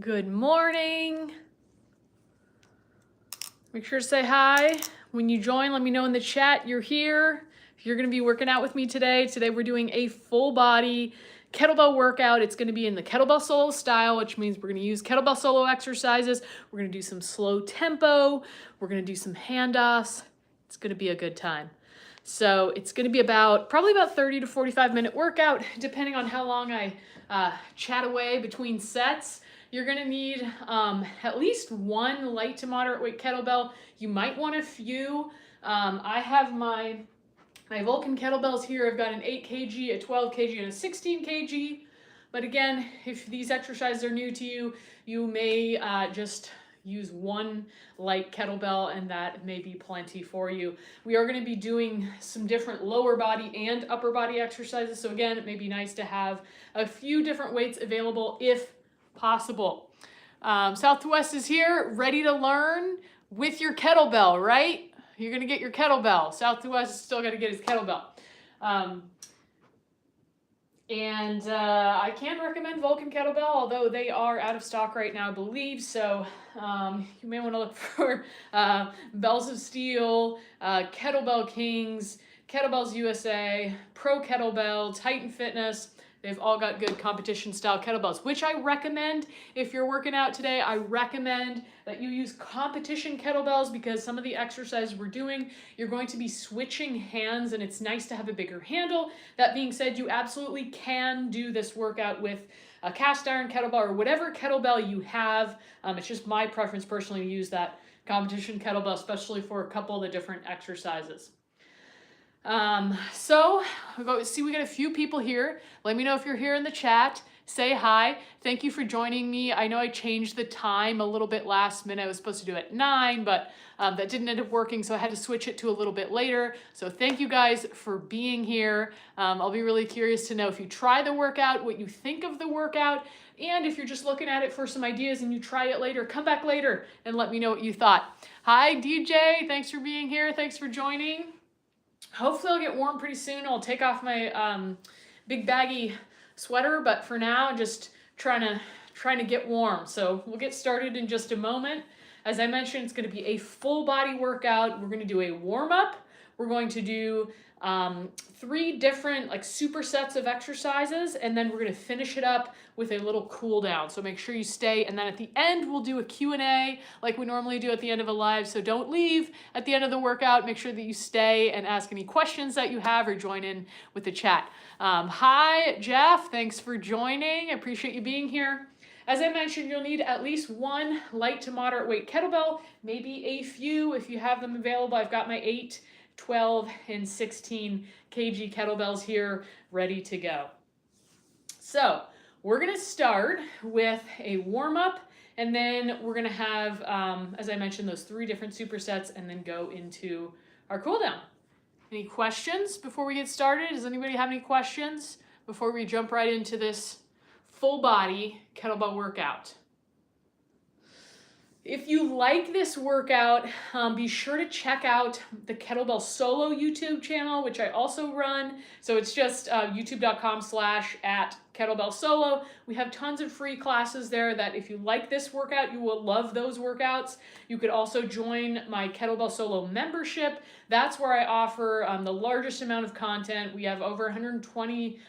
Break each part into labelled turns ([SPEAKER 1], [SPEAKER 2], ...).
[SPEAKER 1] Good morning. Make sure to say hi. When you join, let me know in the chat you're here. If you're going to be working out with me today we're doing a full body kettlebell workout. It's going to be in the kettlebell solo style, which means we're going to use kettlebell solo exercises. We're going to do some slow tempo. We're going to do some handoffs. It's going to be a good time. So it's going to be probably about 30 to 45-minute workout, depending on how long I chat away between sets. You're going to need at least one light to moderate weight kettlebell. You might want a few. I have my Vulcan kettlebells here. I've got an 8 kg, a 12 kg, and a 16 kg. But again, if these exercises are new to you, you may just use one light kettlebell and that may be plenty for you. We are going to be doing some different lower body and upper body exercises. So again, it may be nice to have a few different weights available if possible. Southwest is here, ready to learn with your kettlebell, right? You're going to get your kettlebell. Southwest is still got to get his kettlebell. I can recommend Vulcan kettlebell, although they are out of stock right now, I believe. So you may want to look for Bells of Steel, Kettlebell Kings, Kettlebells USA, Pro Kettlebell, Titan Fitness. They've all got good competition style kettlebells, which I recommend if you're working out today. I recommend that you use competition kettlebells because some of the exercises we're doing, you're going to be switching hands and it's nice to have a bigger handle. That being said, you absolutely can do this workout with a cast iron kettlebell or whatever kettlebell you have. It's just my preference personally to use that competition kettlebell, especially for a couple of the different exercises. So we got a few people here. Let me know if you're here in the chat. Say hi. Thank you for joining me. I know I changed the time a little bit last minute. I was supposed to do it at 9, but that didn't end up working, so I had to switch it to a little bit later. So thank you guys for being here. I'll be really curious to know if you try the workout, what you think of the workout, and if you're just looking at it for some ideas and you try it later, come back later and let me know what you thought. Hi, DJ. Thanks for being here. Thanks for joining. Hopefully I'll get warm pretty soon. I'll take off my big baggy sweater, but for now I'm just trying to get warm. So we'll get started in just a moment. As I mentioned, it's going to be a full body workout. We're going to do a warm up. We're going to do 3 different supersets of exercises, and then we're going to finish it up with a little cool down. So make sure you stay, and then at the end we'll do a Q&A like we normally do at the end of a live. So don't leave at the end of the workout. Make sure that you stay and ask any questions that you have or join in with the chat. Hi Jeff, thanks for joining. I appreciate you being here. As I mentioned, you'll need at least one light to moderate weight kettlebell, maybe a few if you have them available. I've got my 8, 12, and 16 kg kettlebells here ready to go. So we're going to start with a warm-up, and then we're going to have, as I mentioned, those 3 different supersets, and then go into our cool down. Any questions before we get started? Does anybody have any questions before we jump right into this full body kettlebell workout? If you like this workout, be sure to check out the Kettlebell Solo YouTube channel, which I also run. So it's just youtube.com/@kettlebellsolo. We have tons of free classes there that if you like this workout, you will love those workouts. You could also join my Kettlebell Solo membership. That's where I offer the largest amount of content. We have over 120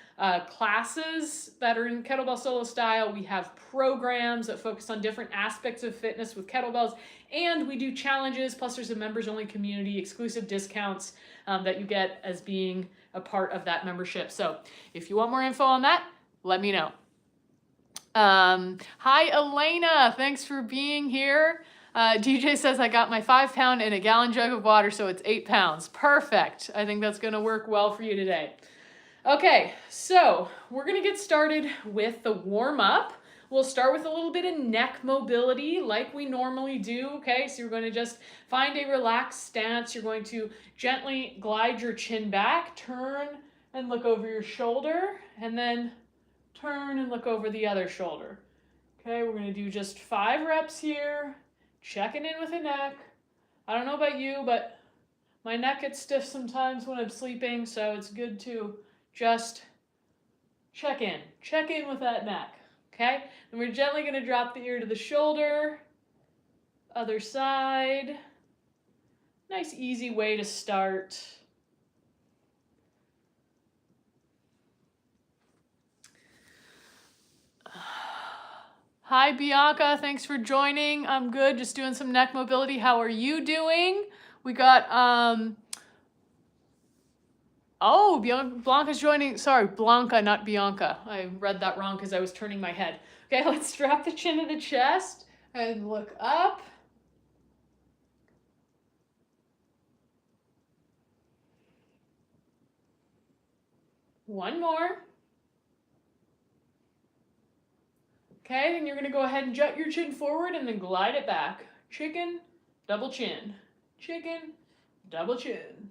[SPEAKER 1] classes that are in kettlebell solo style. We have programs that focus on different aspects of fitness with kettlebells, and we do challenges, plus there's a members only community, exclusive discounts that you get as being a part of that membership. So if you want more info on that, let me know. Hi Elena, thanks for being here. DJ says I got my 5-pound and a gallon jug of water, so it's 8 pounds. Perfect. I think that's going to work well for you today. Okay, so we're going to get started with the warm-up. We'll start with a little bit of neck mobility like we normally do, okay? So you're going to just find a relaxed stance. You're going to gently glide your chin back, turn and look over your shoulder, and then turn and look over the other shoulder. Okay, we're going to do just 5 reps here, checking in with the neck. I don't know about you, but my neck gets stiff sometimes when I'm sleeping, so it's good to just check in with that neck. Okay, and we're gently going to drop the ear to the shoulder. Other side. Nice easy way to start. Hi Bianca, thanks for joining. I'm good, just doing some neck mobility. How are you doing? We got, oh, Blanca's joining. Sorry, Blanca, not Bianca. I read that wrong because I was turning my head. Okay, let's drop the chin to the chest and look up. One more. Okay, then you're going to go ahead and jut your chin forward and then glide it back. Chicken, double chin. Chicken, double chin.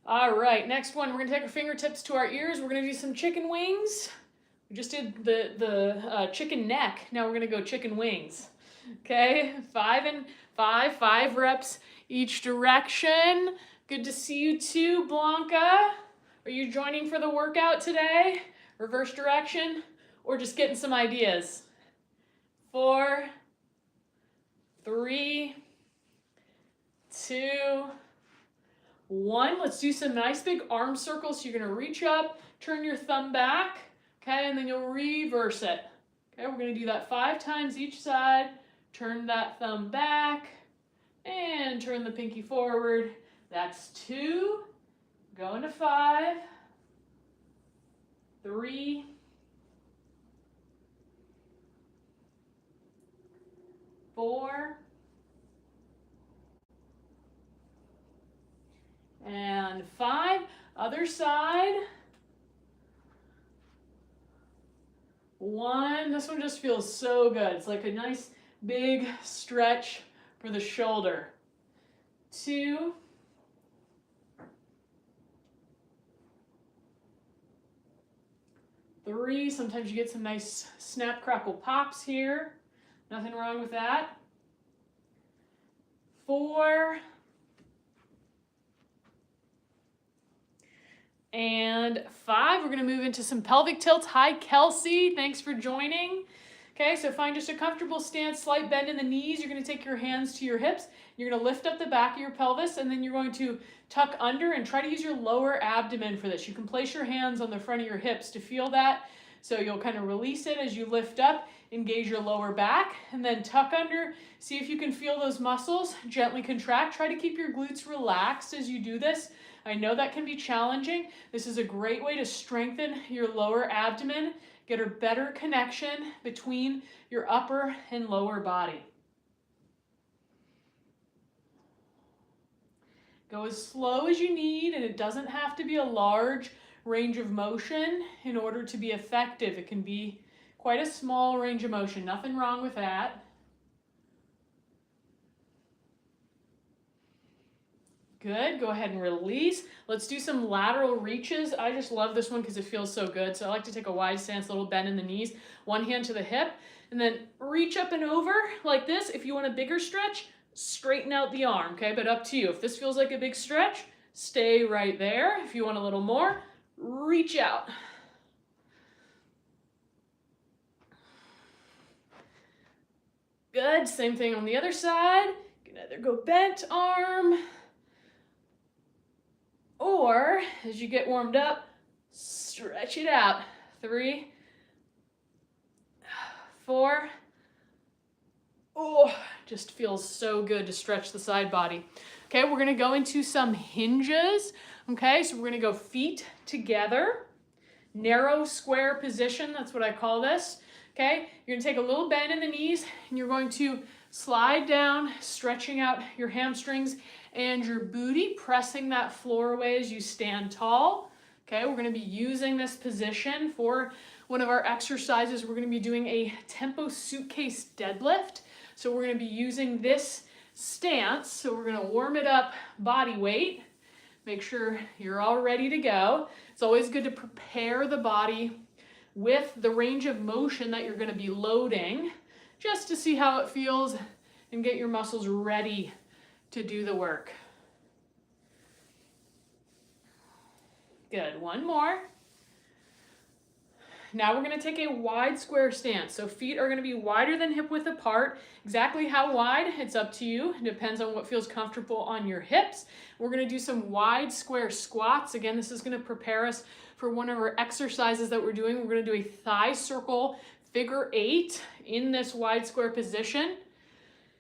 [SPEAKER 1] All right, next one, we're going to take our fingertips to our ears. We're going to do some chicken wings. We just did the chicken neck. Now we're going to go chicken wings. Okay, 5 and 5, 5 reps each direction. Good to see you too, Blanca. Are you joining for the workout today? Reverse direction, or just getting some ideas? 4, 3, 2, 1. Let's do some nice big arm circles. So you're gonna reach up, turn your thumb back, okay, and then you'll reverse it. Okay, we're gonna do that 5 times each side. Turn that thumb back, and turn the pinky forward. That's 2. Going to 5, 3, 4, and 5. Other side. 1. This one just feels so good. It's like a nice big stretch for the shoulder. 2. 3, sometimes you get some nice snap, crackle, pops here. Nothing wrong with that. 4. And 5, we're going to move into some pelvic tilts. Hi, Kelsey. Thanks for joining. Okay, so find just a comfortable stance, slight bend in the knees. You're going to take your hands to your hips. You're going to lift up the back of your pelvis, and then you're going to tuck under and try to use your lower abdomen for this. You can place your hands on the front of your hips to feel that. So you'll kind of release it as you lift up, engage your lower back, and then tuck under. See if you can feel those muscles. Gently contract. Try to keep your glutes relaxed as you do this. I know that can be challenging. This is a great way to strengthen your lower abdomen, get a better connection between your upper and lower body. Go as slow as you need, and it doesn't have to be a large range of motion in order to be effective. It can be quite a small range of motion. Nothing wrong with that. Good. Go ahead and release. Let's do some lateral reaches. I just love this one because it feels so good. So I like to take a wide stance, a little bend in the knees, one hand to the hip, and then reach up and over like this. If you want a bigger stretch, straighten out the arm, okay? But up to you. If this feels like a big stretch, stay right there. If you want a little more, reach out. Good. Same thing on the other side. You can either go bent arm, or as you get warmed up, stretch it out. 3, 4. Oh, just feels so good to stretch the side body. Okay, we're gonna go into some hinges. Okay, so we're gonna go feet together, narrow square position, that's what I call this. Okay, you're gonna take a little bend in the knees and you're going to slide down, stretching out your hamstrings and your booty, pressing that floor away as you stand tall. Okay, we're gonna be using this position for one of our exercises. We're gonna be doing a tempo suitcase deadlift. So we're gonna be using this stance. So we're gonna warm it up body weight. Make sure you're all ready to go. It's always good to prepare the body with the range of motion that you're gonna be loading, just to see how it feels and get your muscles ready to do the work. Good, one more. Now we're going to take a wide square stance. So feet are going to be wider than hip width apart. Exactly how wide, it's up to you. It depends on what feels comfortable on your hips. We're going to do some wide square squats. Again, this is going to prepare us for one of our exercises that we're doing. We're going to do a thigh circle figure 8 in this wide square position.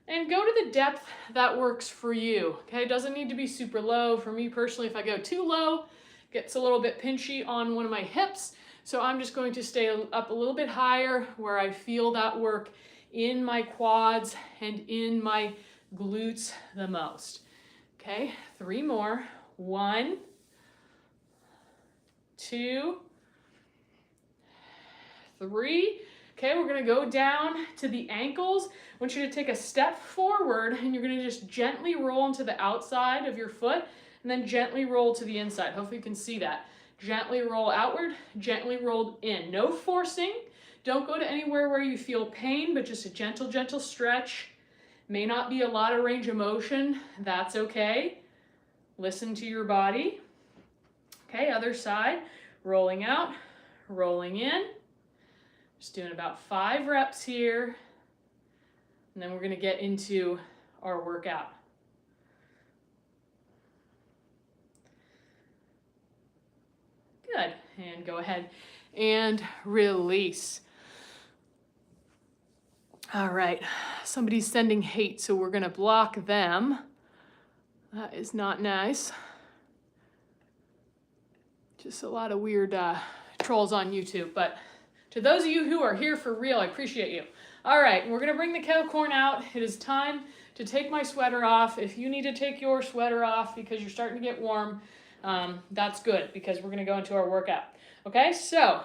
[SPEAKER 1] And go to the depth that works for you. Okay, it doesn't need to be super low. For me personally, if I go too low, it gets a little bit pinchy on one of my hips. So I'm just going to stay up a little bit higher where I feel that work in my quads and in my glutes the most. Okay, 3 more. 1, 2, 3. Okay, we're gonna go down to the ankles. I want you to take a step forward and you're gonna just gently roll into the outside of your foot and then gently roll to the inside. Hopefully you can see that. Gently roll outward, gently roll in. No forcing. Don't go to anywhere where you feel pain, but just a gentle, gentle stretch. May not be a lot of range of motion. That's okay. Listen to your body. Okay, other side. Rolling out, rolling in. Just doing about 5 reps here. And then we're going to get into our workout. Good. And go ahead and release. All right. Somebody's sending hate, so we're going to block them. That is not nice. Just a lot of weird trolls on YouTube. But to those of you who are here for real, I appreciate you. All right. We're going to bring the kettle corn out. It is time to take my sweater off. If you need to take your sweater off because you're starting to get warm, that's good because we're going to go into our workout. Okay, so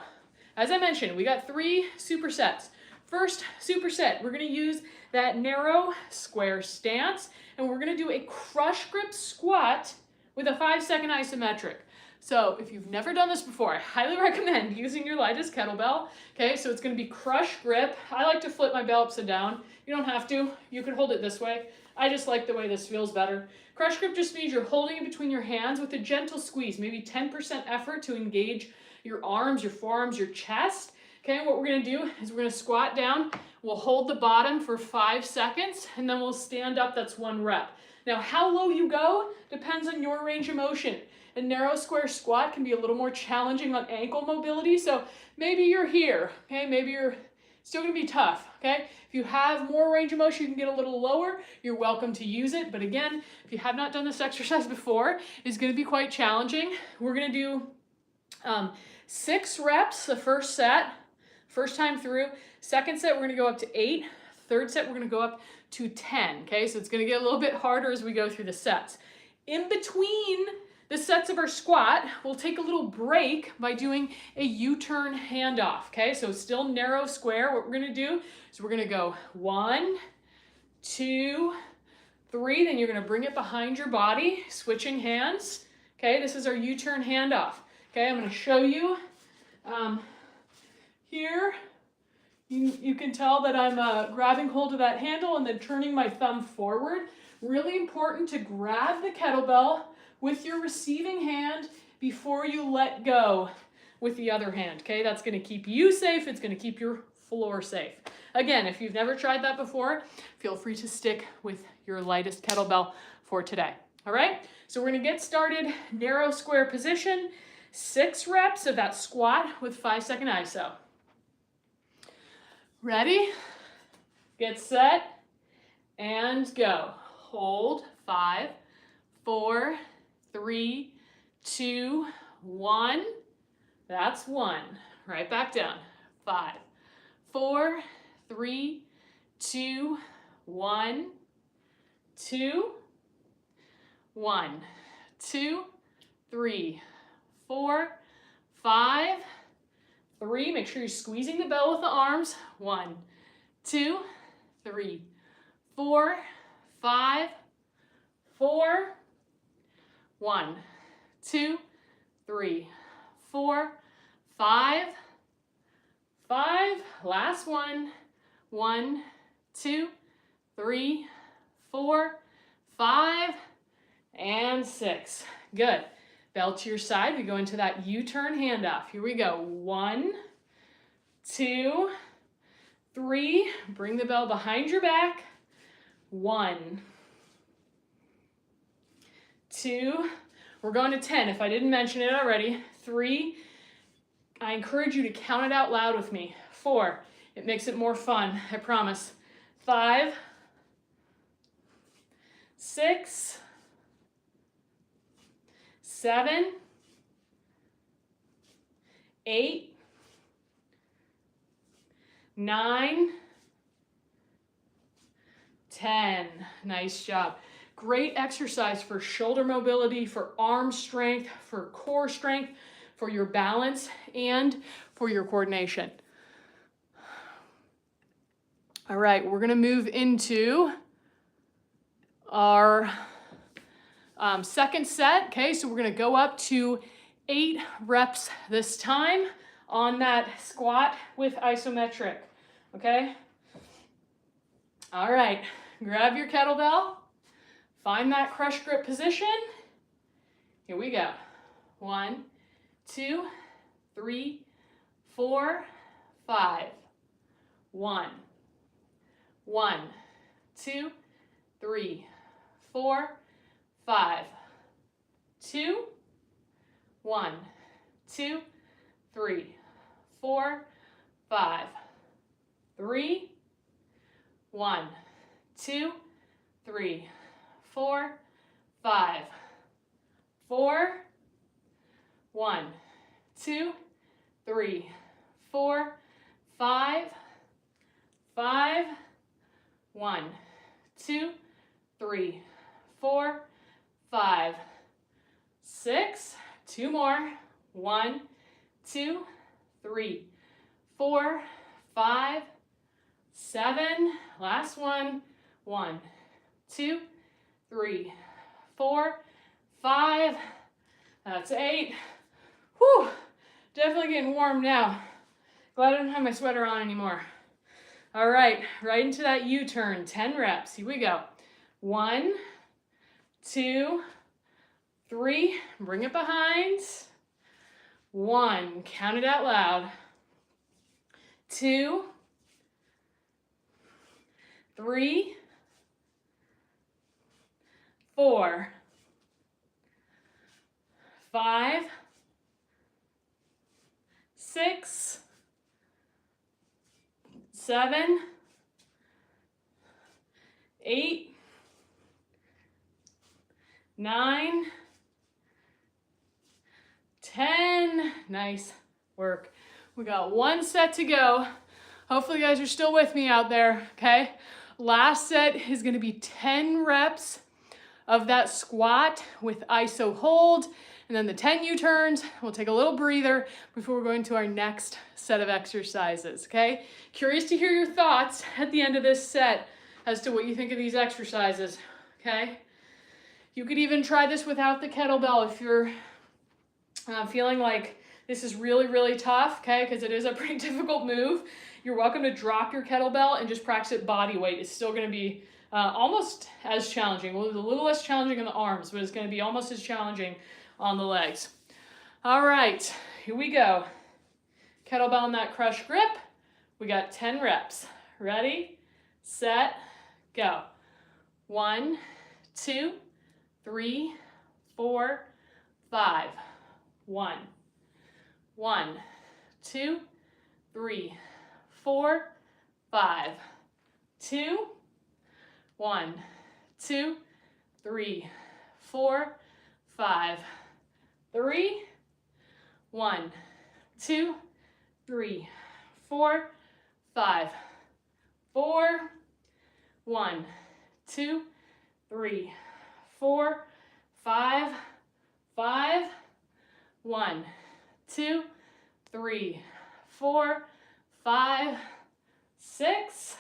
[SPEAKER 1] as I mentioned, we got 3 supersets. First superset, we're going to use that narrow square stance and we're going to do a crush grip squat with a 5-second isometric. So if you've never done this before, I highly recommend using your lightest kettlebell. Okay, so it's going to be crush grip. I like to flip my bell upside down. You don't have to. You can hold it this way. I just like the way this feels better. Crush grip just means you're holding it between your hands with a gentle squeeze, maybe 10% effort to engage your arms, your forearms, your chest. Okay, what we're going to do is we're going to squat down. We'll hold the bottom for 5 seconds, and then we'll stand up. That's 1 rep. Now, how low you go depends on your range of motion. A narrow square squat can be a little more challenging on ankle mobility, so maybe you're here, okay? Maybe you're still going to be tough, okay? If you have more range of motion, you can get a little lower. You're welcome to use it, but again, if you have not done this exercise before, it's going to be quite challenging. We're going to do 6 reps the first set, first time through. Second set, we're going to go up to 8. Third set, we're going to go up to 10, okay? So it's going to get a little bit harder as we go through the sets. In between the sets of our squat, we'll take a little break by doing a U-turn handoff, okay? So still narrow square. What we're going to do is we're going to go 1, 2, 3. Then you're going to bring it behind your body, switching hands. Okay, this is our U-turn handoff. Okay, I'm going to show you here. You can tell that I'm grabbing hold of that handle and then turning my thumb forward. Really important to grab the kettlebell with your receiving hand before you let go with the other hand, okay? That's going to keep you safe. It's going to keep your floor safe. Again, if you've never tried that before, feel free to stick with your lightest kettlebell for today, all right? So we're going to get started, narrow square position, 6 reps of that squat with 5-second ISO. Ready? Get set and go. Hold, 5, 4, 3, 2, 1. That's 1. Right back down. 5, 4, 3, 2, 1, 2, 1, 2, 3, 4, 5, 3. Make sure you're squeezing the bell with the arms. 1, 2, 3, 4, 5, 4, 1, 2, 3, 4, 5, 5. Last one. 1, 2, 3, 4, 5, and 6. Good. Bell to your side. We go into that U-turn handoff. Here we go. 1, 2, 3, bring the bell behind your back. 1, 2, we're going to 10 if I didn't mention it already. 3, I encourage you to count it out loud with me. 4, it makes it more fun, I promise. 5, 6, 7, 8, 9, 10. Nice job. Great exercise for shoulder mobility, for arm strength, for core strength, for your balance, and for your coordination. All right, we're gonna move into our second set. Okay, so we're gonna go up to 8 reps this time on that squat with isometric, okay? All right, grab your kettlebell, find that crush grip position. Here we go. 1, 2, 3, 4, 5. 1, 1, 2, 3, 4, 5. 2, 1, 2, 3, 4, 5. 3, 1, 2, 3, 4, 5. 4, 1, 2, 3, 4, 5. 5, 1, 2, 3, 4, 5. 6, 2 more. 1, 2, 3, 4, 5. 7, last one. 1, 2, 3, 4, 5. That's 8. Whew, definitely getting warm now. Glad I don't have my sweater on anymore. All right, right into that U-turn, 10 reps. Here we go. 1, 2, 3, bring it behind. 1, count it out loud. 2, 3, 4, 5, 6, 7, 8, 9, 10. Nice work. We got 1 set to go. Hopefully you guys are still with me out there, okay? Last set is gonna be 10 reps of that squat with iso hold, and then the 10 U-turns. We'll take a little breather before we're going to our next set of exercises, okay? Curious to hear your thoughts at the end of this set as to what you think of these exercises, okay? You could even try this without the kettlebell if you're feeling like this is really, really tough, okay? Because it is a pretty difficult move. You're welcome to drop your kettlebell and just practice it body weight. It's still gonna be almost as challenging. Well, it's a little less challenging in the arms, but it's gonna be almost as challenging on the legs. All right, here we go. Kettlebell in that crush grip. We got 10 reps. Ready, set, go. 1, 2, 3, 4, 5. 1, 1, 2, 3, 4, 5. 2, 1, 2, 3, 4, 5. 3, 1, 2, 3, 4, 5. 4, 1, 2, 3, 4, 5. 5, 1, 2, 3, 4, 5. 6,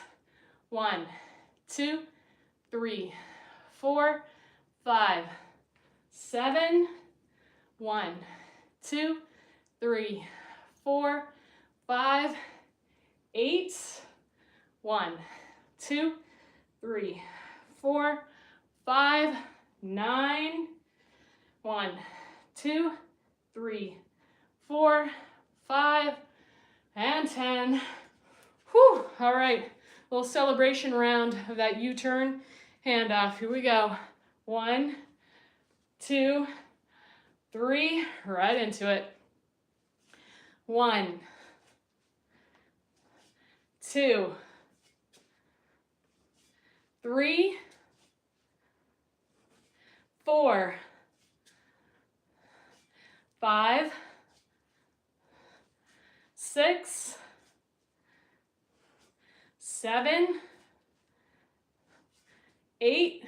[SPEAKER 1] 1, 2, 3, 4, 5. 7, 1, 2, 3, 4, 5. 8, 1, 2, 3, 4, 5. 9, 1, 2, 3, 4, 5. and 10. Whew, all right. Little celebration round of that U-turn. Hand off, here we go. 1, 2, 3, right into it. 1, 2, 3, 4, 5, 6, 7, 8,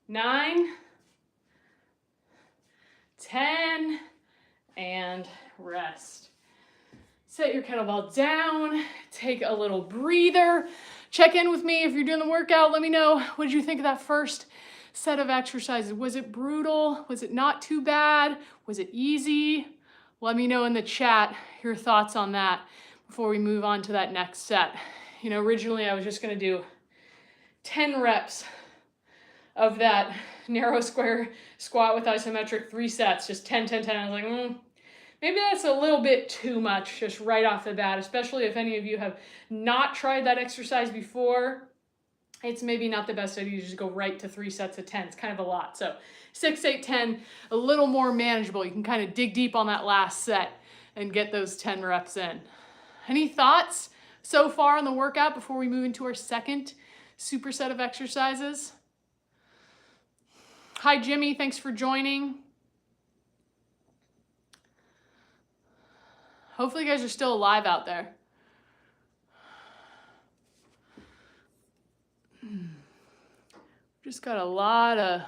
[SPEAKER 1] 9, 10, and rest. Set your kettlebell down, take a little breather. Check in with me if you're doing the workout. Let me know, what did you think of that first set of exercises? Was it brutal? Was it not too bad? Was it easy? Let me know in the chat your thoughts on that before we move on to that next set. You know, originally I was just gonna do 10 reps of that narrow square squat with isometric, 3 sets, just 10, 10, 10. I was like, maybe that's a little bit too much just right off the bat, especially if any of you have not tried that exercise before. It's maybe not the best idea to just go right to 3 sets of 10. It's kind of a lot. So 6, 8, 10, a little more manageable. You can kind of dig deep on that last set and get those 10 reps in. Any thoughts so far on the workout before we move into our second superset of exercises? Hi, Jimmy. Thanks for joining. Hopefully you guys are still alive out there. Just got a lot of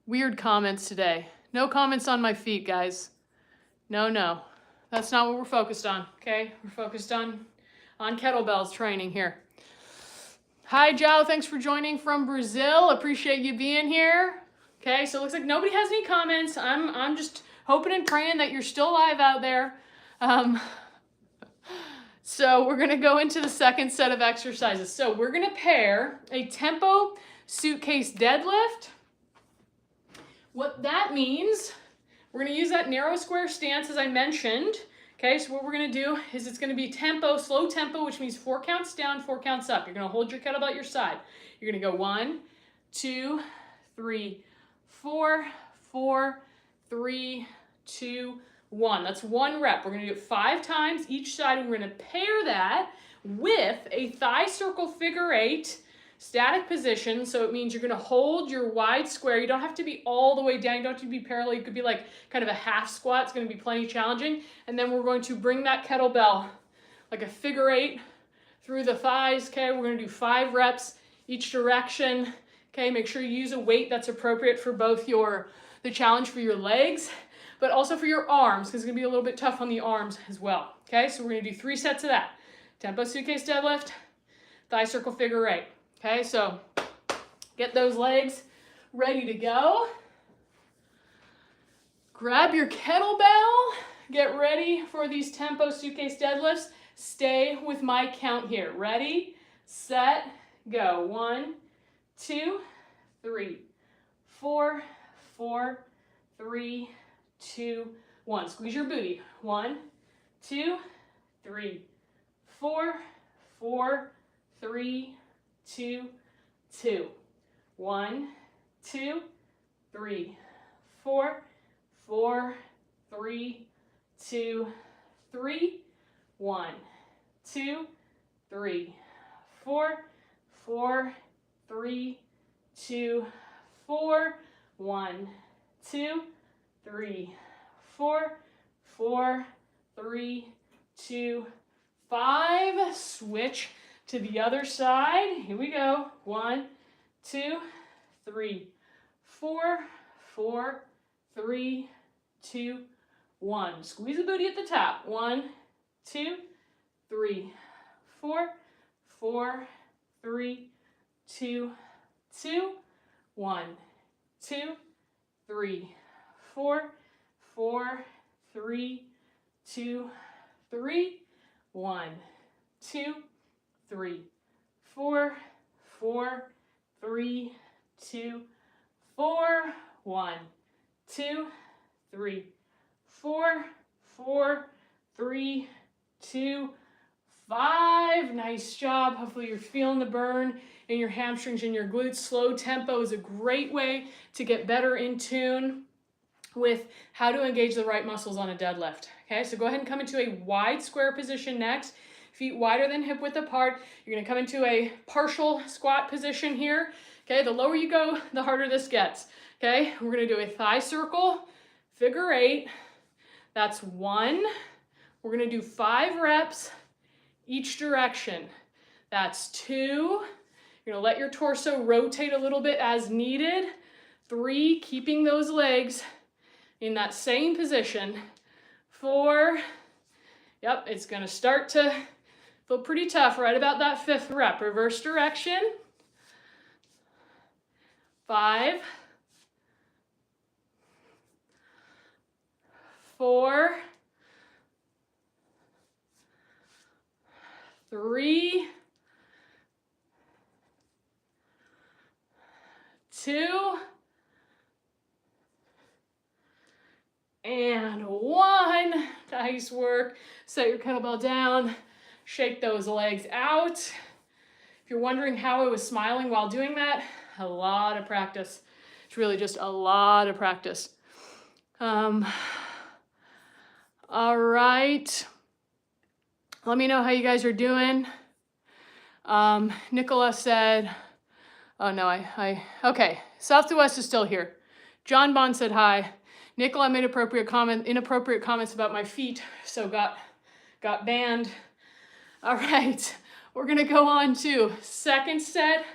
[SPEAKER 1] weird comments today. No comments on my feet, guys. No. That's not what we're focused on, okay? We're focused on kettlebells training here. Hi, Joe. Thanks for joining from Brazil. Appreciate you being here. Okay, so it looks like nobody has any comments. I'm just hoping and praying that you're still alive out there. So we're gonna go into the second set of exercises. So we're gonna pair a tempo suitcase deadlift. What that means, we're gonna use that narrow square stance as I mentioned. Okay, so what we're gonna do is it's gonna be tempo, slow tempo, which means 4 counts down, 4 counts up. You're gonna hold your kettlebell at your side. You're gonna go 1, 2, 3, 4, 4, 3, 2, 1. That's 1 rep. We're gonna do it 5 times each side, and we're gonna pair that with a thigh circle figure 8 static position. So it means you're gonna hold your wide square. You don't have to be all the way down. You don't have to be parallel. You could be like kind of a half squat. It's gonna be plenty challenging. And then we're going to bring that kettlebell like a figure 8 through the thighs. Okay, we're gonna do 5 reps each direction. Okay, make sure you use a weight that's appropriate for both the challenge for your legs, but also for your arms, because it's gonna be a little bit tough on the arms as well. Okay, so we're gonna do 3 sets of that. Tempo suitcase deadlift, thigh circle figure 8. Okay, so get those legs ready to go. Grab your kettlebell, get ready for these tempo suitcase deadlifts. Stay with my count here. Ready, set, go. 1, 2, 3, 4, 4, 3, 2, 1. Squeeze your booty. 1, 2, 3, 4, 4, 3, 2, 2. 1, 2, 3, 4, 4, 3, 2, 3. 1, 2, 3, 4, 4, 3, 2, 4. 1, 2, 3, 4, 4, 3, 2, 5. Switch to the other side. Here we go. 1, 2, 3, 4, 4, 3, 2, 1. Squeeze the booty at the top. 1, 2, 3, 4, 4, 3, 2, 2. 1, 2, 3, 4, 4, 3, 2, 3. 1, 2, 3, 4, 4, 3, 2, 4. 1, 2, 3, 4, 4, 3, 2, 5. Nice job. Hopefully you're feeling the burn in your hamstrings and your glutes. Slow tempo is a great way to get better in tune with how to engage the right muscles on a deadlift. Okay, so go ahead and come into a wide square position next. Feet wider than hip width apart. You're gonna come into a partial squat position here. Okay, the lower you go, the harder this gets. Okay, we're gonna do a thigh circle, figure 8. That's 1. We're gonna do 5 reps each direction. That's 2. You're gonna let your torso rotate a little bit as needed. 3, keeping those legs in that same position. 4, yep, it's gonna start to feel pretty tough right about that 5th rep. Reverse direction. 5, 4, 3, 2, and 1. Nice work. Set your kettlebell down. Shake those legs out. If you're wondering how I was smiling while doing that, a lot of practice. It's really just a lot of practice. All right. Let me know how you guys are doing. Nicola said, oh no, okay. South to West is still here. John Bond said hi. Nicola made inappropriate comments about my feet, so got banned. All right, we're gonna go on to second set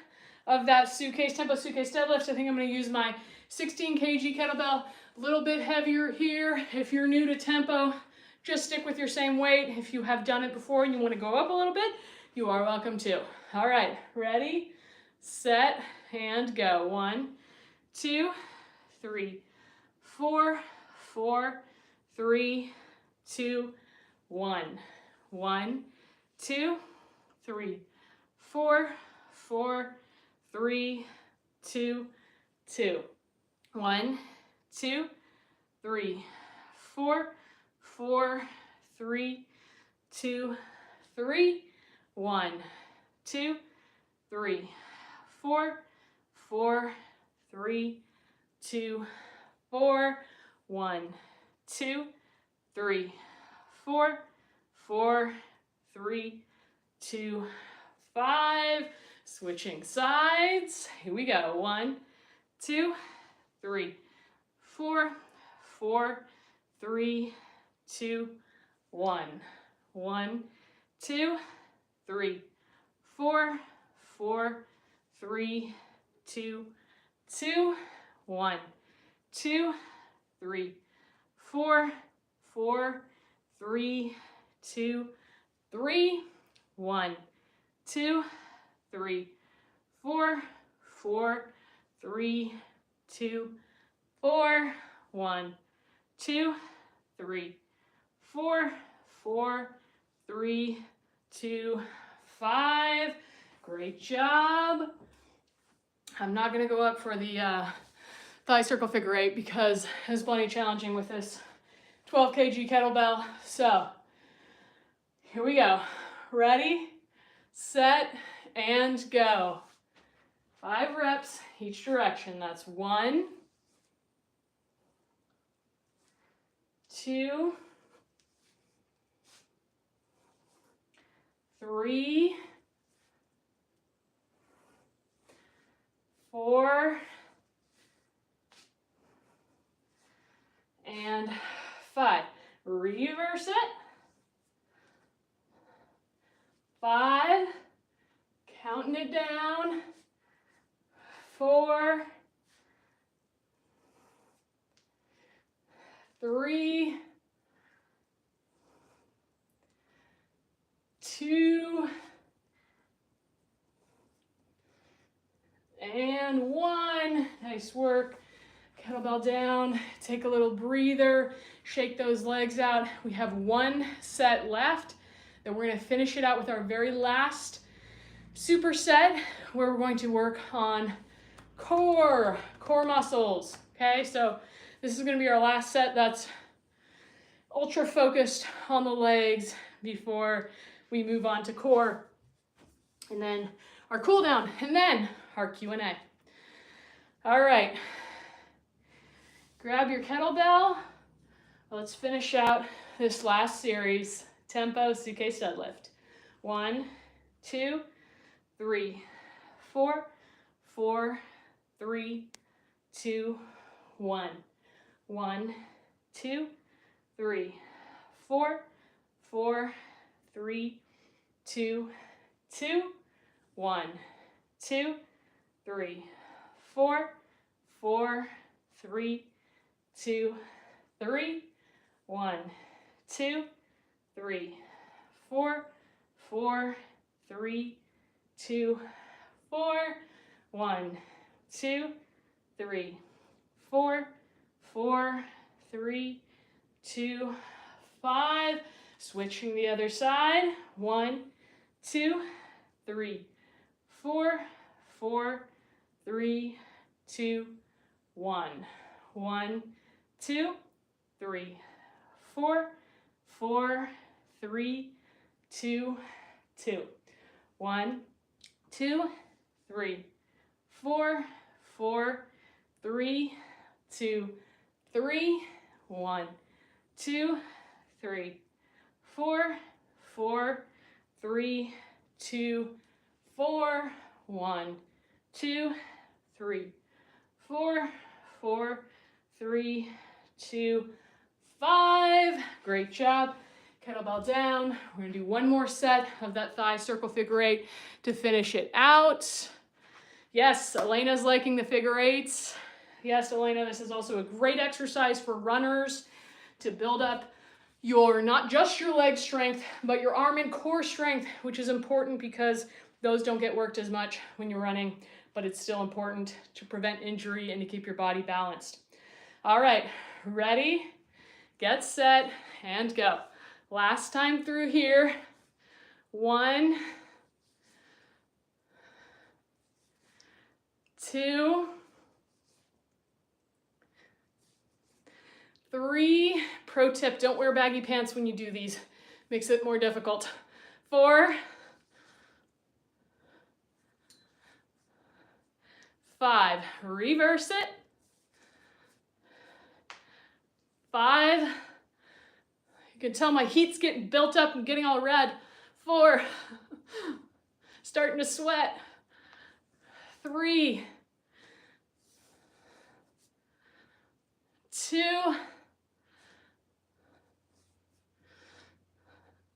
[SPEAKER 1] of that tempo suitcase deadlift. I think I'm gonna use my 16 kg kettlebell, a little bit heavier here. If you're new to tempo, just stick with your same weight. If you have done it before and you wanna go up a little bit, you are welcome to. All right, ready, set, and go. 1, 2, 3, 4, 4, 3, 2, 1. 1, 2, 3, 4, 4, 3, 2, 2. 1, 2, 3, 4, 4, 3, 2, 3. 1, 2, 3, 4, 4, 3, 2, 4. 1, 2, 3, 4, 4, 3, 2, 5. Switching sides. Here we go. 1, 2, 3, 4, 4, 3, 2, 1. 1, 2, 3, 4, 4, 3, 2, 2. 1, 2, 3, 4, 4, 3, 2, 3. 1, 2, 3, 4, 4, 3, 2, 4. 1, 2, 3, 4, 4, 3, 2, 5. Great job. I'm not gonna go up for the thigh circle figure 8 because it's plenty challenging with this 12 kg kettlebell. So here we go. Ready, set, and go. 5 reps each direction. That's 1, 2, 3, 4, and 5. Reverse it. 5, counting it down. 4, 3, 2, and 1. Nice work. Kettlebell down, take a little breather, shake those legs out. We have 1 set left. Then we're gonna finish it out with our very last superset where we're going to work on core muscles. Okay, so this is gonna be our last set. That's ultra focused on the legs before we move on to core. And then our cool down, and then our Q&A. All right. Grab your kettlebell. Let's finish out this last series, tempo suitcase deadlift. 1, 2, 3, 4, 4, 3, 2, 1. 1, 2, 3, 4, 4, 3, 2, 2, 1, 2, 3, 4, 4, 3, 2, 3, 1, 2, 3, 4, 4, 3, 2, 4, 1, 2, 3, 4, 4, 3, 2, 5. Switching the other side. 1, 2, 3, 4, 4, 3, 2, 1. 1, 2, 3, 4, 4, 3, 2, 2. 1, 2, 3, 4, 4, 3, 2, 3, 1, 2, 3, 4, 4, 3, 2, 4, 1, 2, 3, 4, 4, 3, 2, 5. Great job. Kettlebell down. We're going to do one more set of that thigh circle figure 8 to finish it out. Yes, Elena's liking the figure 8s. Yes, Elena, this is also a great exercise for runners to build up your, not just your leg strength, but your arm and core strength, which is important because those don't get worked as much when you're running, but it's still important to prevent injury and to keep your body balanced. All right, ready, get set, and go. Last time through here. 1, 2, 3. Pro tip, don't wear baggy pants when you do these. Makes it more difficult. 4, 5. Reverse it. 5. You can tell my heat's getting built up and getting all red. 4. Starting to sweat. 3. 2.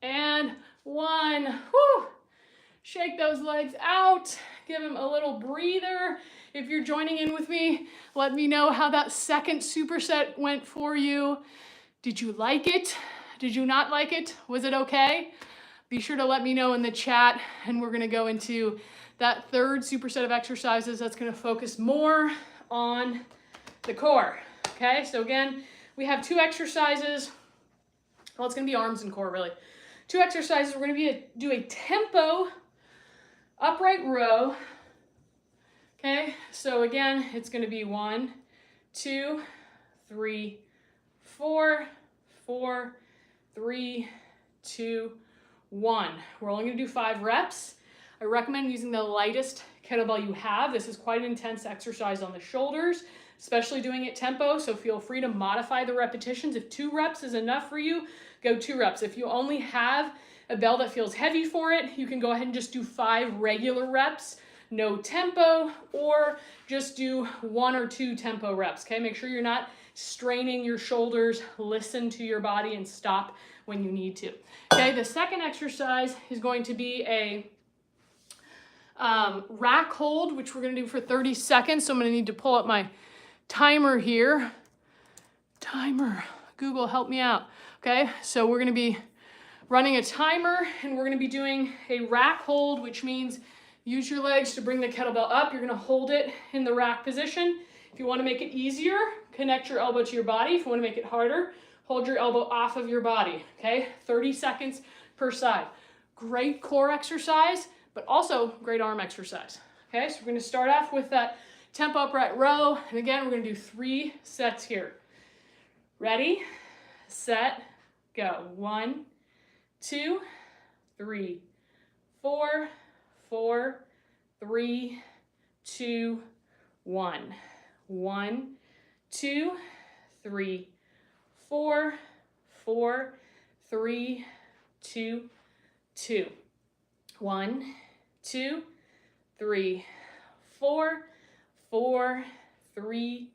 [SPEAKER 1] And 1. Whew. Shake those legs out. Give them a little breather. If you're joining in with me, let me know how that second superset went for you. Did you like it? Did you not like it? Was it okay? Be sure to let me know in the chat, and we're going to go into that third superset of exercises that's going to focus more on the core. Okay, so again, we have 2 exercises. Well, it's going to be arms and core, really. 2 exercises. We're going to do a tempo upright row. Okay, so again, it's going to be 1, 2, 3, 4, 4, 3, 2, 1. We're only going to do 5 reps. I recommend using the lightest kettlebell you have. This is quite an intense exercise on the shoulders, especially doing it tempo, so feel free to modify the repetitions. If 2 reps is enough for you, go 2 reps. If you only have a bell that feels heavy for it, you can go ahead and just do 5 regular reps, no tempo, or just do 1 or 2 tempo reps, okay? Make sure you're not straining your shoulders. Listen to your body and stop when you need to. Okay, the second exercise is going to be a rack hold, which we're going to do for 30 seconds. So I'm going to need to pull up my timer here. Timer. Google, help me out. Okay, so we're going to be running a timer, and we're going to be doing a rack hold, which means use your legs to bring the kettlebell up. You're going to hold it in the rack position. If you want to make it easier, connect your elbow to your body. If you want to make it harder, hold your elbow off of your body, okay? 30 seconds per side. Great core exercise, but also great arm exercise, okay? So we're going to start off with that tempo upright row, and again, we're going to do 3 sets here. Ready, set, go. 1, 2, 3, 4, 4, 3, 2, 1. 1, 2, 3, 4, 4, 3, 2, 2. 1, 2, 3, 4, 4, 3,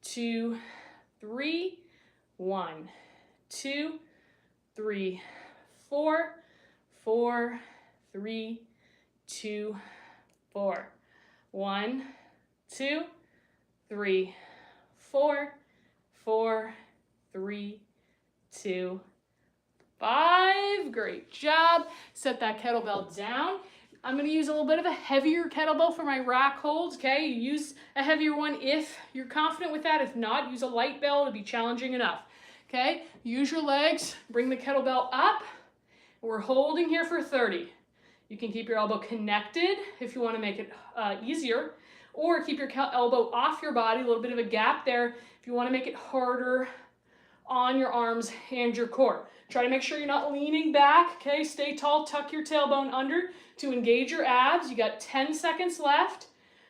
[SPEAKER 1] 2, 3, 1, 2, 3, 4, 4, 3, 2, 4. 1, 2, 3, 4, 4, 3, 2, 5. Great job. Set that kettlebell down. I'm going to use a little bit of a heavier kettlebell for my rack holds, okay? You use a heavier one if you're confident with that. If not, use a light bell. It'll be challenging enough, okay? Use your legs. Bring the kettlebell up. We're holding here for 30. You can keep your elbow connected if you want to make it easier, or keep your elbow off your body, a little bit of a gap there if you want to make it harder on your arms and your core. Try to make sure you're not leaning back, okay? Stay tall, tuck your tailbone under to engage your abs. You got 10 seconds left.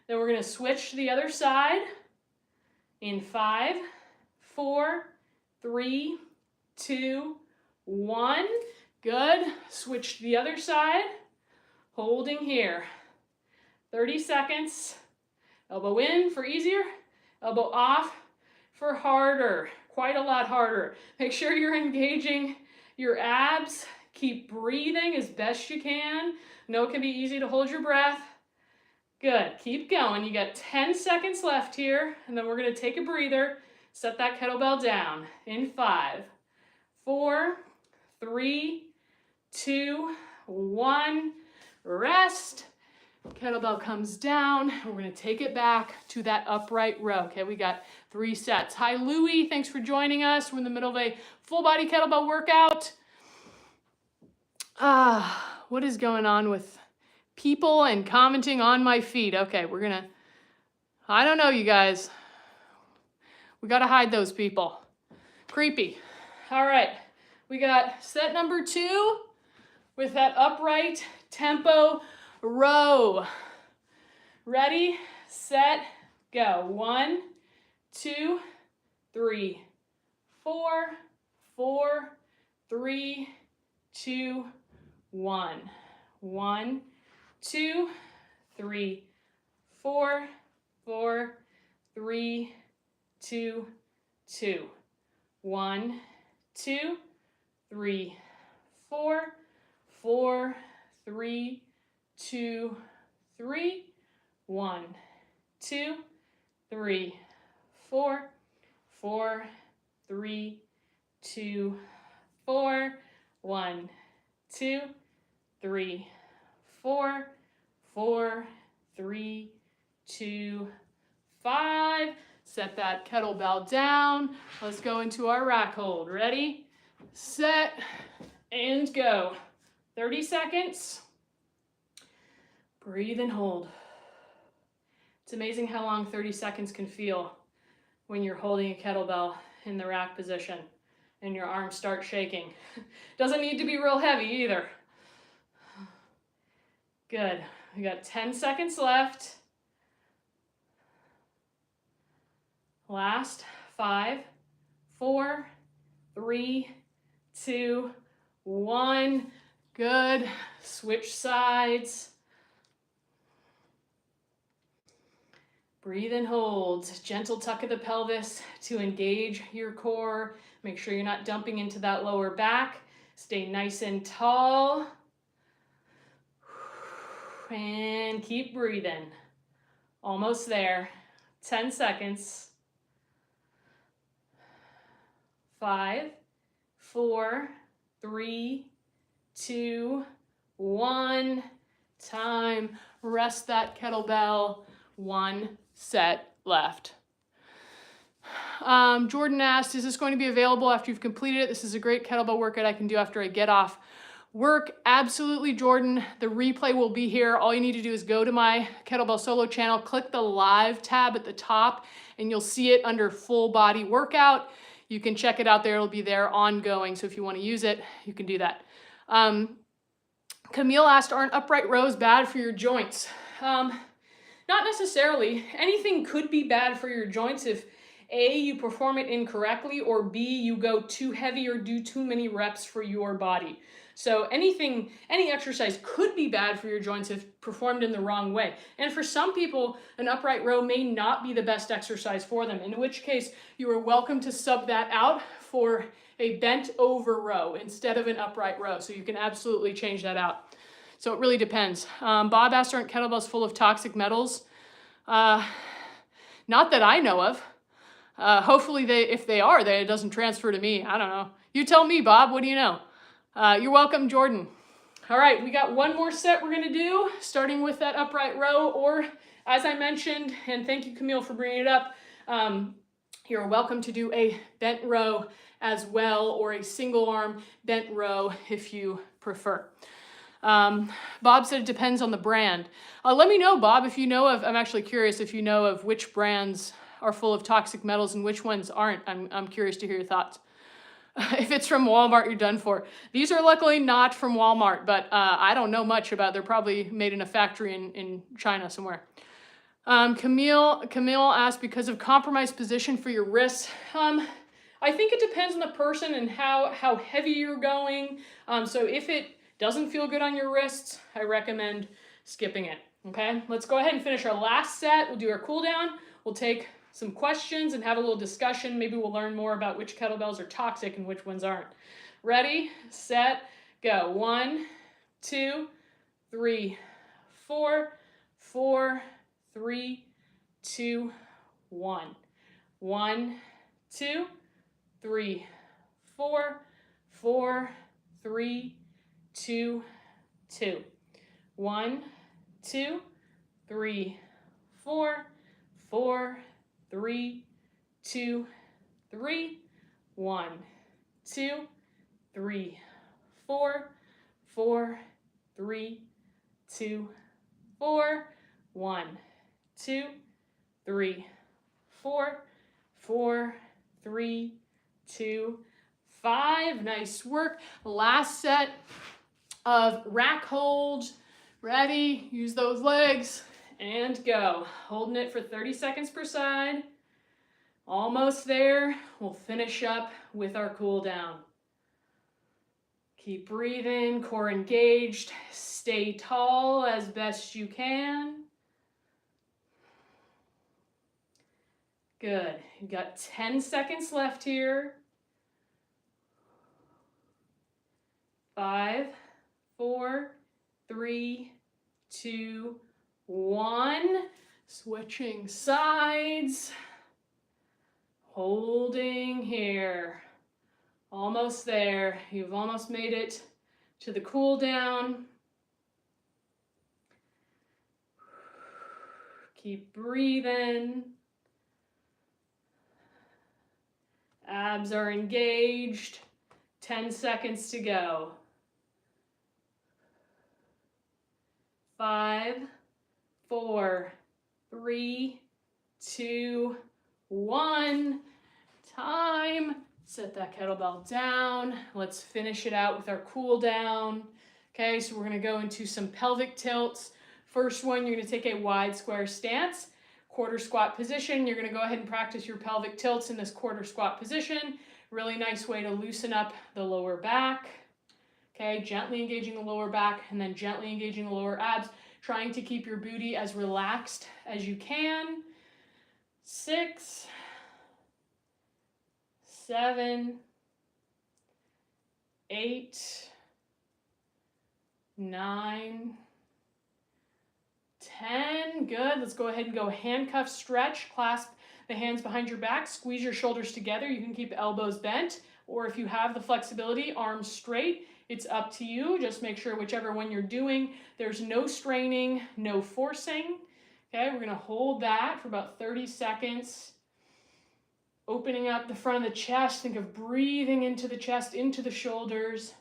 [SPEAKER 1] Then we're going to switch to the other side in 5, 4, 3, 2, 1. Good. Switch to the other side. Holding here. 30 seconds. Elbow in for easier. Elbow off for harder. Quite a lot harder. Make sure you're engaging your abs. Keep breathing as best you can. No, it can be easy to hold your breath. Good. Keep going. You got 10 seconds left here, and then we're going to take a breather. Set that kettlebell down in 5, 4, 3, 2, 1. Rest. Kettlebell comes down. We're going to take it back to that upright row. Okay, we got 3 sets. Hi, Louie. Thanks for joining us. We're in the middle of a full body kettlebell workout. What is going on with people and commenting on my feed? Okay, we're going to, I don't know, you guys. We got to hide those people. Creepy. All right, we got set number 2 with that upright tempo row. Ready, set, go. 1, 2, 3, 4, 4, 3, 2, 1. 1, 2, 3, 4, 4, 3, 2, 2. 1, 2, 3, 4, 4, 3, 2, 3, 1, 2, 3, 4, 4, 3, 2, 4, 1, 2, 3, 4, 4, 3, 2, 5. Set that kettlebell down. Let's go into our rack hold. Ready, set, and go. 30 seconds. Breathe and hold. It's amazing how long 30 seconds can feel when you're holding a kettlebell in the rack position and your arms start shaking. Doesn't need to be real heavy either. Good. We got 10 seconds left. Last 5, 4, 3, 2, 1. Good. Switch sides. Breathe and hold. Gentle tuck of the pelvis to engage your core. Make sure you're not dumping into that lower back. Stay nice and tall. And keep breathing. Almost there. 10 seconds. 5, 4, 3, 2, 1. Time. Rest that kettlebell. 1 set left. Jordan asked, is this going to be available after you've completed it? This is a great kettlebell workout I can do after I get off work. Absolutely, Jordan. The replay will be here. All you need to do is go to my Kettlebell Solo channel, click the live tab at the top, and you'll see it under full body workout. you can check it out there. It'll be there ongoing. So if you want to use it, you can do that. Camille asked, aren't upright rows bad for your joints? Not necessarily. Anything could be bad for your joints if A, you perform it incorrectly, or B, you go too heavy or do too many reps for your body. So any exercise could be bad for your joints if performed in the wrong way. And for some people, an upright row may not be the best exercise for them, in which case you are welcome to sub that out for a bent over row instead of an upright row. So you can absolutely change that out. So it really depends. Bob asked, aren't kettlebells full of toxic metals? Not that I know of. Hopefully if they are, it doesn't transfer to me. I don't know. You tell me, Bob, what do you know? You're welcome, Jordan. All right, we got one more set we're gonna do, starting with that upright row, or as I mentioned, and thank you, Camille, for bringing it up, you're welcome to do a bent row as well, or a single arm bent row if you prefer. Bob said it depends on the brand. Let me know, Bob, if you know of, I'm actually curious if you know of which brands are full of toxic metals and which ones aren't. I'm curious to hear your thoughts. If it's from Walmart, you're done for. These are luckily not from Walmart, but I don't know much about. They're probably made in a factory in China somewhere. Camille asked, because of compromised position for your wrists. I think it depends on the person and how heavy you're going. So if it doesn't feel good on your wrists, I recommend skipping it. Okay, let's go ahead and finish our last set. We'll do our cool down. We'll take some questions and have a little discussion. Maybe we'll learn more about which kettlebells are toxic and which ones aren't. Ready, set, go. 1, 2, 3, 4, 4, 3, 2, 1. 1, 2, 3, 4, 4, 3, 2, 2. 1, 2, 3, 4, 4, 3, 2, 3, 1, 2, 3, 4, 4, 3, 2, 4, 1, 2, 3, 4, 4, 3, 2, 5. Nice work. Last set of rack holds. Ready? Use those legs and go. Holding it for 30 seconds per side. Almost there. We'll finish up with our cool down. Keep breathing, core engaged. Stay tall as best you can. Good. You've got 10 seconds left here. 5, 4, 3, 2, 1. Switching sides. Holding here. Almost there. You've almost made it to the cool down. Keep breathing. Abs are engaged. 10 seconds to go. 5, 4, 3, 2, 1. Time. Set that kettlebell down. Let's finish it out with our cool down. Okay, so we're going to go into some pelvic tilts. First one, you're going to take a wide square stance, quarter squat position. You're going to go ahead and practice your pelvic tilts in this quarter squat position. Really nice way to loosen up the lower back. Okay, gently engaging the lower back and then gently engaging the lower abs, trying to keep your booty as relaxed as you can. 6, 7, 8, 9, 10. Good. Let's go ahead and go handcuff stretch. Clasp the hands behind your back. Squeeze your shoulders together. You can keep elbows bent, or if you have the flexibility, arms straight. It's up to you. Just make sure whichever one you're doing, there's no straining, no forcing. Okay, we're going to hold that for about 30 seconds. Opening up the front of the chest. Think of breathing into the chest, into the shoulders.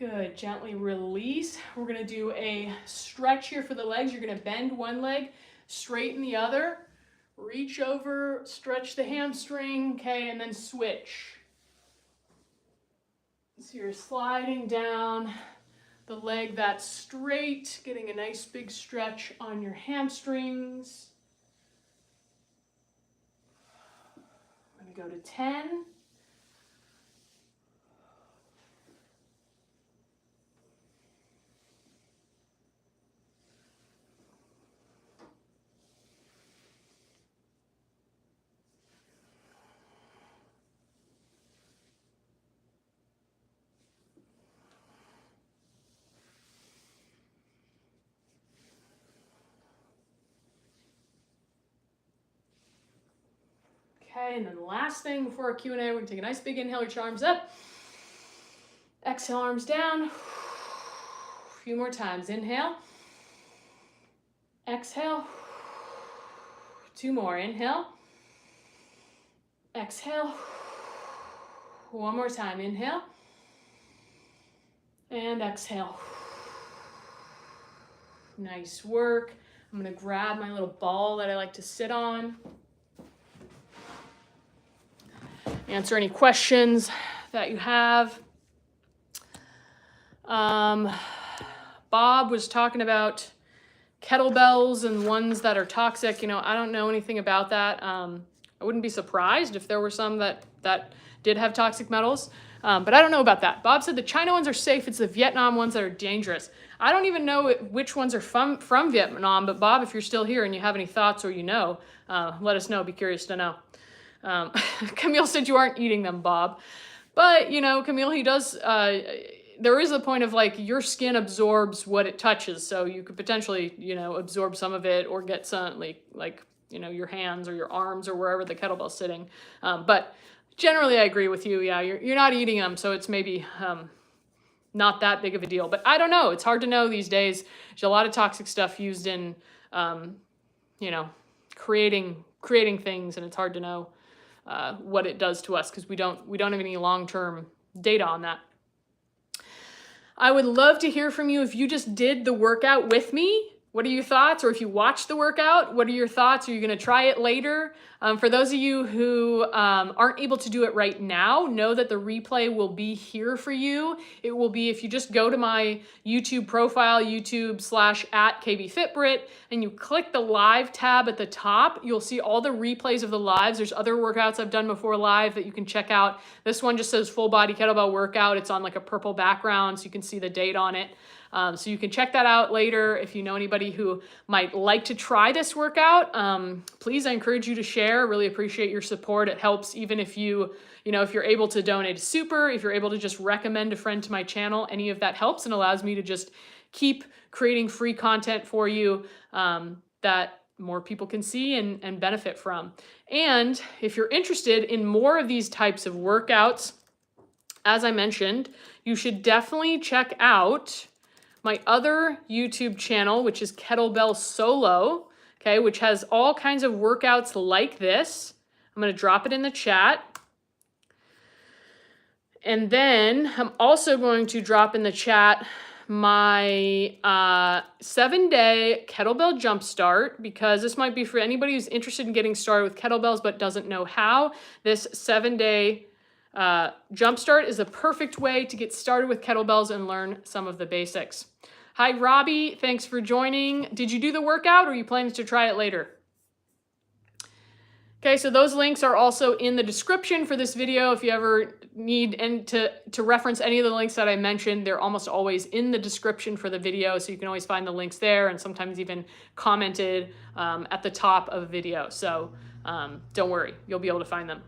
[SPEAKER 1] Good, gently release. We're gonna do a stretch here for the legs. You're gonna bend one leg, straighten the other, reach over, stretch the hamstring, okay, and then switch. So you're sliding down the leg that's straight, getting a nice big stretch on your hamstrings. I'm gonna go to 10. Okay, and then the last thing before our Q&A, we're gonna take a nice big inhale, reach your arms up. Exhale, arms down. A few more times. Inhale. Exhale. 2 more. Inhale. Exhale. 1 more time. Inhale. And exhale. Nice work. I'm gonna grab my little ball that I like to sit on. Answer any questions that you have. Bob was talking about kettlebells and ones that are toxic. You know, I don't know anything about that. I wouldn't be surprised if there were some that did have toxic metals, but I don't know about that. Bob said the China ones are safe. It's the Vietnam ones that are dangerous. I don't even know which ones are from Vietnam, but Bob, if you're still here and you have any thoughts or you know, let us know. Be curious to know. Camille said you aren't eating them, Bob. But, you know, Camille, he does, there is a point of like your skin absorbs what it touches. So you could potentially, you know, absorb some of it or get some like, you know, your hands or your arms or wherever the kettlebell's sitting. But generally I agree with you. Yeah, you're not eating them. So it's maybe, not that big of a deal, but I don't know. It's hard to know these days. There's a lot of toxic stuff used in, you know, creating things, and it's hard to know what it does to us because we don't have any long-term data on that. I would love to hear from you if you just did the workout with me. What are your thoughts? Or if you watched the workout, what are your thoughts? Are you going to try it later? For those of you who aren't able to do it right now, know that the replay will be here for you. It will be, if you just go to my YouTube profile, YouTube/@KB Fit Britt, and you click the live tab at the top, you'll see all the replays of the lives. There's other workouts I've done before live that you can check out. This one just says full body kettlebell workout. It's on like a purple background, so you can see the date on it. So you can check that out later. If you know anybody who might like to try this workout, please, I encourage you to share. Really appreciate your support. It helps even if you know, if you're able to donate, super. If you're able to just recommend a friend to my channel, any of that helps and allows me to just keep creating free content for you that more people can see and benefit from. And if you're interested in more of these types of workouts, as I mentioned, you should definitely check out my other YouTube channel, which is Kettlebell Solo, okay, which has all kinds of workouts like this. I'm going to drop it in the chat. And then I'm also going to drop in the chat my 7-day kettlebell jumpstart, because this might be for anybody who's interested in getting started with kettlebells but doesn't know how. This 7-day jumpstart is a perfect way to get started with kettlebells and learn some of the basics. Hi, Robbie. Thanks for joining. Did you do the workout or are you planning to try it later? Okay, so those links are also in the description for this video. If you ever need to reference any of the links that I mentioned, they're almost always in the description for the video, so you can always find the links there and sometimes even commented at the top of the video. So don't worry, you'll be able to find them.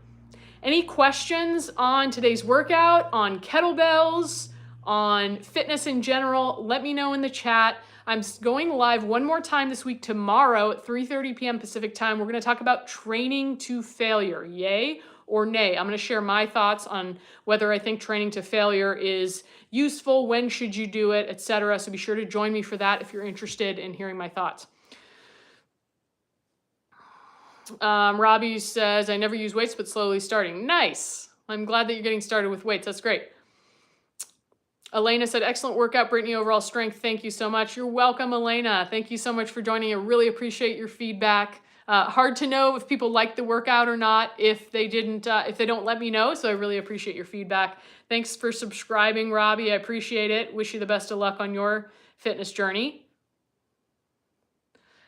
[SPEAKER 1] Any questions on today's workout, on kettlebells, on fitness in general, let me know in the chat. I'm going live one more time this week tomorrow at 3:30 p.m. Pacific time. We're going to talk about training to failure, yay or nay. I'm going to share my thoughts on whether I think training to failure is useful, when should you do it, etc. So be sure to join me for that if you're interested in hearing my thoughts. Robbie says, I never use weights, but slowly starting. Nice. I'm glad that you're getting started with weights. That's great. Elena said, excellent workout, Brittany, overall strength. Thank you so much. You're welcome, Elena. Thank you so much for joining. I really appreciate your feedback. Hard to know if people like the workout or not if they don't let me know. So I really appreciate your feedback. Thanks for subscribing, Robbie. I appreciate it. Wish you the best of luck on your fitness journey.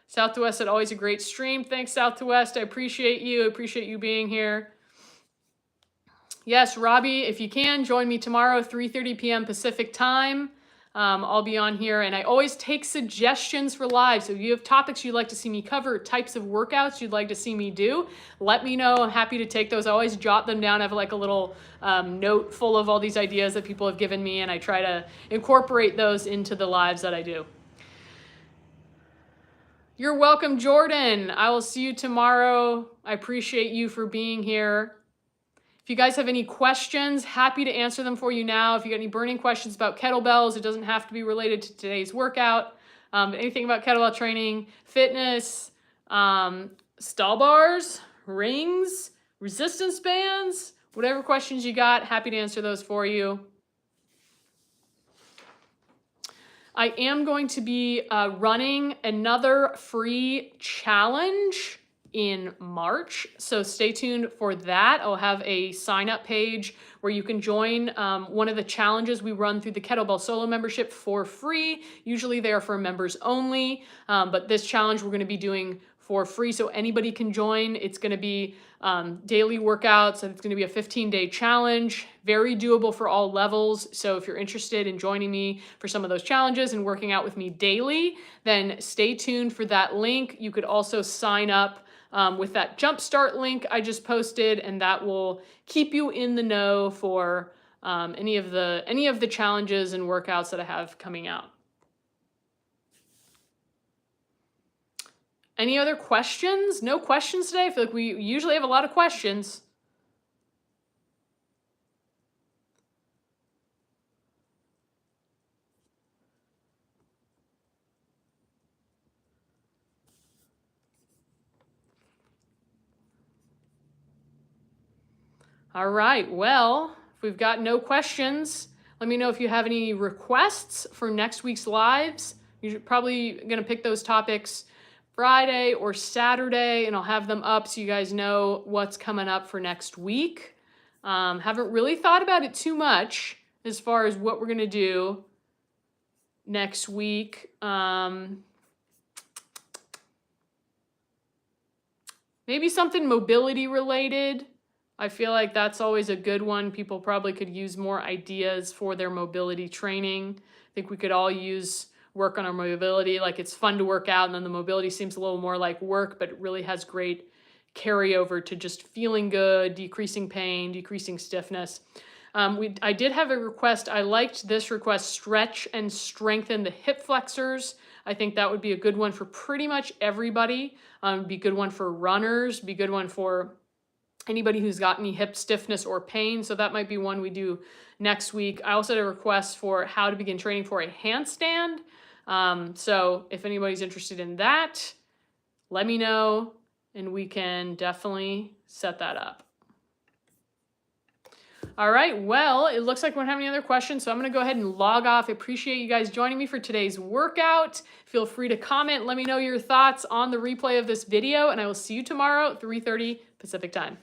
[SPEAKER 1] South to West said, always a great stream. Thanks, South to West. I appreciate you. I appreciate you being here. Yes, Robbie, if you can, join me tomorrow, 3:30 p.m. Pacific time. I'll be on here, and I always take suggestions for live. So if you have topics you'd like to see me cover, types of workouts you'd like to see me do, let me know. I'm happy to take those. I always jot them down. I have like a little note full of all these ideas that people have given me, and I try to incorporate those into the lives that I do. You're welcome, Jordan. I will see you tomorrow. I appreciate you for being here. If you guys have any questions, happy to answer them for you now. If you got any burning questions about kettlebells, it doesn't have to be related to today's workout. Anything about kettlebell training, fitness, stall bars, rings, resistance bands, whatever questions you got, happy to answer those for you. I am going to be running another free challenge in March, so stay tuned for that. I'll have a sign-up page where you can join one of the challenges we run through the Kettlebell Solo membership for free. Usually they are for members only, but this challenge we're going to be doing for free, so anybody can join. It's going to be daily workouts, and it's going to be a 15-day challenge, very doable for all levels. So if you're interested in joining me for some of those challenges and working out with me daily, then stay tuned for that link. You could also sign up with that Jumpstart link I just posted, and that will keep you in the know for any of the challenges and workouts that I have coming out. Any other questions? No questions today? I feel like we usually have a lot of questions. All right, well, if we've got no questions, let me know if you have any requests for next week's lives. You're probably going to pick those topics Friday or Saturday, and I'll have them up so you guys know what's coming up for next week. Haven't really thought about it too much as far as what we're going to do next week. Maybe something mobility related. I feel like that's always a good one. People probably could use more ideas for their mobility training. I think we could all use work on our mobility. Like, it's fun to work out, and then the mobility seems a little more like work, but it really has great carryover to just feeling good, decreasing pain, decreasing stiffness. I did have a request. I liked this request, stretch and strengthen the hip flexors. I think that would be a good one for pretty much everybody. Be a good one for runners, be a good one for anybody who's got any hip stiffness or pain. So that might be one we do next week. I also had a request for how to begin training for a handstand. So if anybody's interested in that, let me know and we can definitely set that up. All right, well, it looks like we don't have any other questions, so I'm going to go ahead and log off. I appreciate you guys joining me for today's workout. Feel free to comment. Let me know your thoughts on the replay of this video, and I will see you tomorrow at 3:30 Pacific time.